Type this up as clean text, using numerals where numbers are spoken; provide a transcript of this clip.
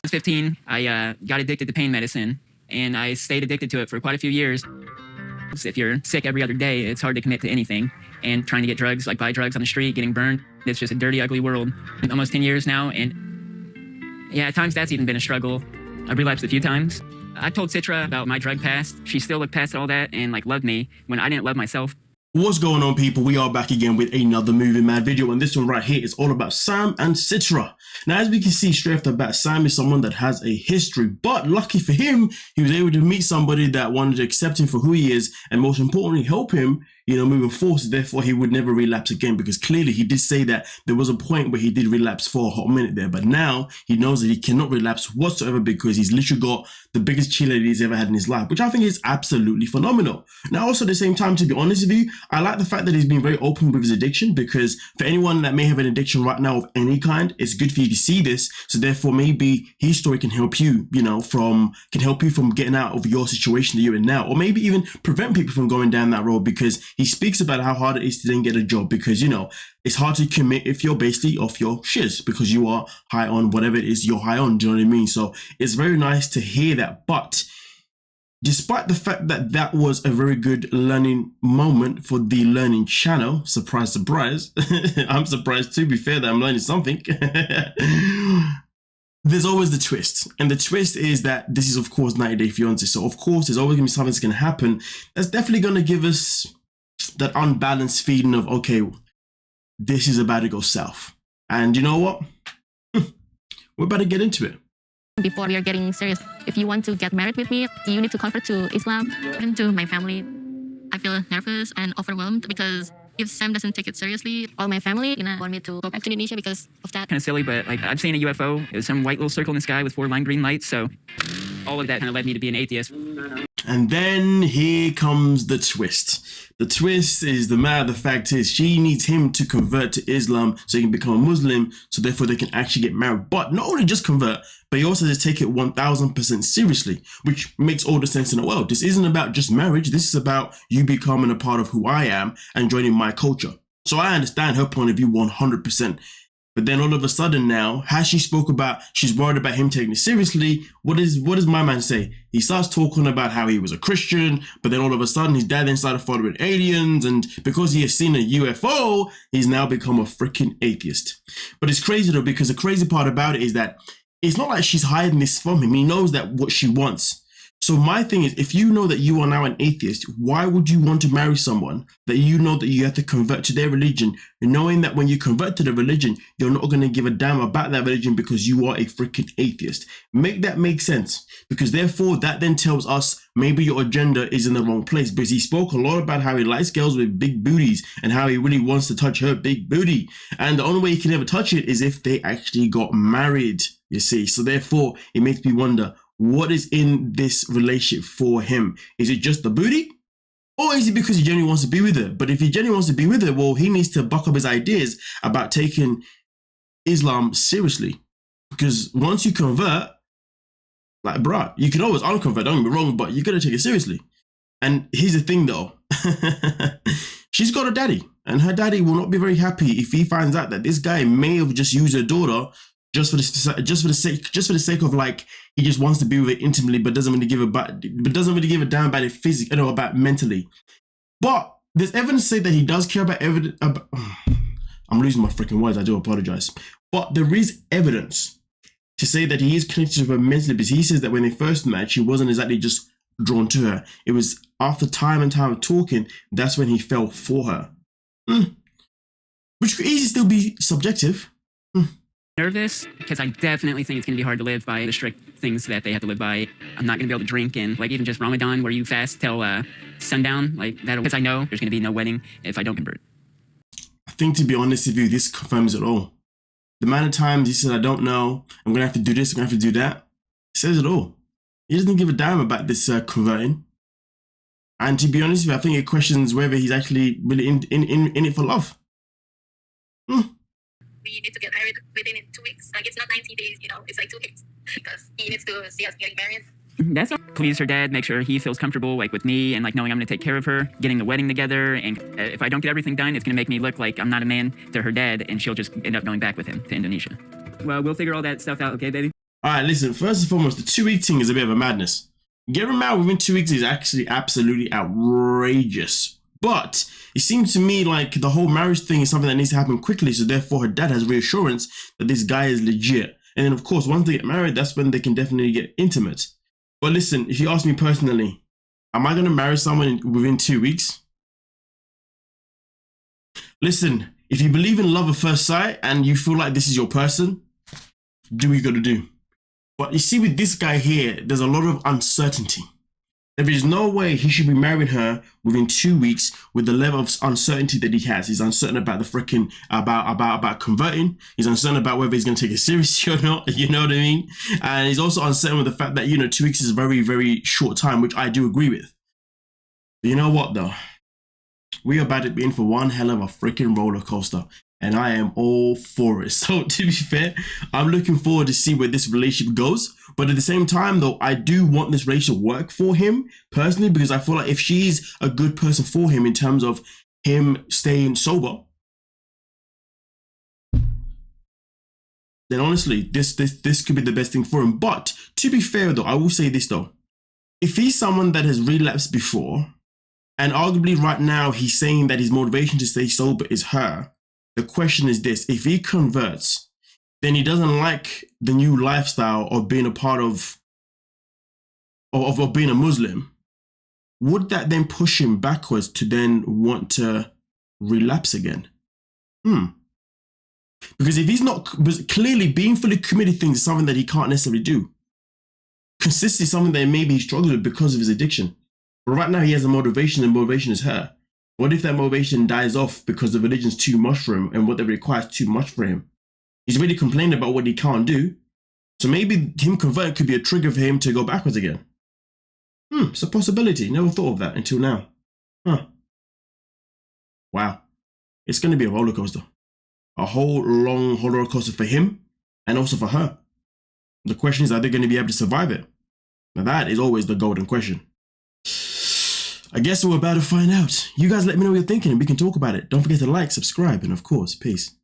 was 15, I got addicted to pain medicine, and I stayed addicted to it for quite a few years. If you're sick every other day, it's hard to commit to anything. And trying to get drugs, like buy drugs on the street, getting burned, it's just a dirty, ugly world. Almost 10 years now, and yeah, at times that's even been a struggle. I've relapsed a few times. I told Citra about my drug past. She still looked past all that and like loved me when I didn't love myself. What's going on, people? We are back again with another MovingMAD video, and this one right here is all about Sam and Citra. Now, as we can see straight off the bat, Sam is someone that has a history, but lucky for him, he was able to meet somebody that wanted to accept him for who he is, and most importantly, help him, moving forward, so therefore he would never relapse again, because clearly he did say that there was a point where he did relapse for a hot minute there, but now he knows that he cannot relapse whatsoever because he's literally got the biggest cheerleader he's ever had in his life, which I think is absolutely phenomenal. Now, also at the same time, to be honest with you, I like the fact that he's been very open with his addiction, because for anyone that may have an addiction right now of any kind, it's good for you to see this, so therefore maybe his story can help you, can help you from getting out of your situation that you're in now, or maybe even prevent people from going down that road, because he speaks about how hard it is to then get a job, because it's hard to commit if you're basically off your shiz because you are high on whatever it is you're high on. Do you know what I mean? So it's very nice to hear that. But despite the fact that that was a very good learning moment for the learning channel, surprise, surprise, I'm surprised to be fair that I'm learning something. There's always the twist, and the twist is that this is of course 90 Day Fiance, so of course there's always gonna be something that's gonna happen that's definitely gonna give us that unbalanced feeling of, okay, this is about to go south. And you know what? We're about to get into it. Before we are getting serious, if you want to get married with me, you need to convert to Islam. And to my family, I feel nervous and overwhelmed because if Sam doesn't take it seriously, all my family want me to go back to Indonesia because of that. Kind of silly, but like I've seen a UFO. It was some white little circle in the sky with 4 lime green lights. So all of that kind of led me to be an atheist. And then here comes the twist. The twist is the fact is she needs him to convert to Islam so he can become a Muslim, so therefore they can actually get married. But not only just convert, but he also has to take it 1000% seriously, which makes all the sense in the world. This isn't about just marriage. This is about you becoming a part of who I am and joining my culture. So I understand her point of view 100%. But then all of a sudden now, as she spoke about, she's worried about him taking it seriously. What does my man say? He starts talking about how he was a Christian, but then all of a sudden his dad then started following aliens, and because he has seen a UFO, he's now become a freaking atheist. But it's crazy though, because the crazy part about it is that it's not like she's hiding this from him. He knows that what she wants. So my thing is, if you know that you are now an atheist, why would you want to marry someone that you know that you have to convert to their religion, knowing that when you convert to the religion, you're not going to give a damn about that religion because you are a freaking atheist? Make that make sense, because therefore that then tells us maybe your agenda is in the wrong place, because he spoke a lot about how he likes girls with big booties and how he really wants to touch her big booty. And the only way he can ever touch it is if they actually got married, you see. So therefore it makes me wonder, what is in this relationship for him? Is it just the booty? Or is it because he genuinely wants to be with her? But if he genuinely wants to be with her, well, he needs to buck up his ideas about taking Islam seriously. Because once you convert, like, bruh, you can always unconvert, don't get me wrong, but you gotta take it seriously. And here's the thing though. She's got a daddy, and her daddy will not be very happy if he finds out that this guy may have just used her daughter just for the sake of, like, he just wants to be with it intimately, but doesn't really give a damn about it physically, about mentally. But there's evidence to say that he does care about I'm losing my freaking words. I do apologize. But there is evidence to say that he is connected to her mentally, because he says that when they first met, she wasn't exactly just drawn to her. It was after time and time of talking, that's when he fell for her. Which could easily still be subjective. Nervous because I definitely think it's going to be hard to live by the strict things that they have to live by. I'm not going to be able to drink, and like even just Ramadan where you fast till sundown, like that, because I know there's going to be no wedding if I don't convert. I think, to be honest with you, this confirms it all. The amount of times he said, I don't know, I'm going to have to do this, I'm going to have to do that, it says it all. He doesn't give a damn about this converting. And to be honest with you, I think it questions whether he's actually really in it for love. We need to get married within 2 weeks. Like, it's not 90 days, it's like 2 weeks, because he needs to see us getting married. That's all. Please her dad, make sure he feels comfortable, like, with me, and like knowing I'm going to take care of her, getting the wedding together. And if I don't get everything done, it's going to make me look like I'm not a man to her dad, and she'll just end up going back with him to Indonesia. Well, we'll figure all that stuff out, okay, baby? All right, listen, first and foremost, the 2-week thing is a bit of a madness. Getting married within 2 weeks is actually absolutely outrageous. But it seems to me like the whole marriage thing is something that needs to happen quickly. So therefore, her dad has reassurance that this guy is legit. And then, of course, once they get married, that's when they can definitely get intimate. But listen, if you ask me personally, am I going to marry someone within 2 weeks? Listen, if you believe in love at first sight and you feel like this is your person, do what you got to do. But you see, with this guy here, there's a lot of uncertainty. There is no way he should be marrying her within 2 weeks with the level of uncertainty that he has. He's uncertain about the freaking, about converting. He's uncertain about whether he's going to take it seriously or not. You know what I mean? And he's also uncertain with the fact that, 2 weeks is a very, very short time, which I do agree with. But you know what, though? We are about to be in for one hell of a freaking roller coaster. And I am all for it. So to be fair, I'm looking forward to see where this relationship goes. But at the same time, though, I do want this relationship to work for him personally, because I feel like if she's a good person for him in terms of him staying sober, then honestly, this could be the best thing for him. But to be fair, though, I will say this, though. If he's someone that has relapsed before, and arguably right now he's saying that his motivation to stay sober is her, the question is this: if he converts, then he doesn't like the new lifestyle of being a part of being a Muslim. Would that then push him backwards to then want to relapse again? Because if he's not, clearly being fully committed things is something that he can't necessarily do. Consistency is something that maybe he struggles with because of his addiction. But right now he has a motivation, and motivation is her. What if that motivation dies off because the religion's too much for him and what they require is too much for him? He's really complaining about what he can't do. So maybe him converting could be a trigger for him to go backwards again. It's a possibility. Never thought of that until now. Wow. It's going to be a roller coaster. A whole long roller coaster for him and also for her. The question is, are they going to be able to survive it? Now that is always the golden question. I guess we're about to find out. You guys let me know what you're thinking and we can talk about it. Don't forget to like, subscribe, and of course, peace.